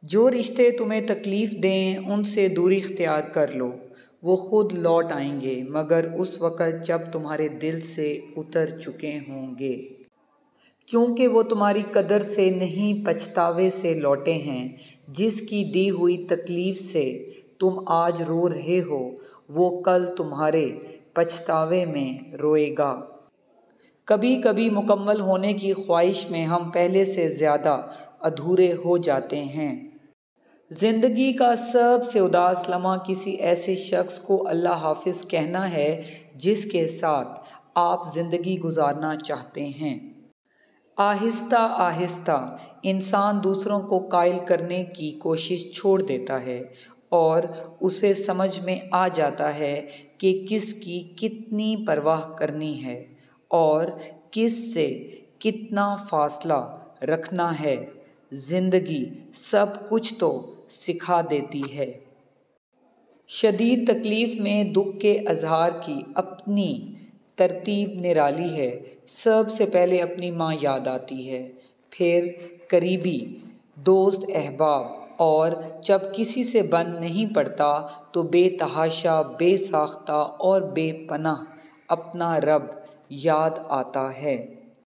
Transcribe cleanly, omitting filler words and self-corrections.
جو رشتے تمہیں تکلیف دیں ان سے دوری اختیار کر لو، وہ خود لوٹ آئیں گے مگر اس وقت جب تمہارے دل سے اتر چکے ہوں گے، کیونکہ وہ تمہاری قدر سے نہیں پچھتاوے سے لوٹے ہیں۔ جس کی دی ہوئی تکلیف سے تم آج رو رہے ہو وہ کل تمہارے پچھتاوے میں روئے گا۔ کبھی کبھی مکمل ہونے کی خواہش میں ہم پہلے سے زیادہ ادھورے ہو جاتے ہیں۔ زندگی کا سب سے اداس لمحہ کسی ایسے شخص کو اللہ حافظ کہنا ہے جس کے ساتھ آپ زندگی گزارنا چاہتے ہیں۔ آہستہ آہستہ انسان دوسروں کو قائل کرنے کی کوشش چھوڑ دیتا ہے اور اسے سمجھ میں آ جاتا ہے کہ کس کی کتنی پرواہ کرنی ہے اور کس سے کتنا فاصلہ رکھنا ہے۔ زندگی سب کچھ تو سکھا دیتی ہے۔ شدید تکلیف میں دکھ کے اظہار کی اپنی ترتیب نرالی ہے۔ سب سے پہلے اپنی ماں یاد آتی ہے، پھر قریبی دوست احباب، اور جب کسی سے بن نہیں پڑتا تو بے تحاشا، بے ساختہ اور بے پناہ اپنا رب یاد آتا ہے۔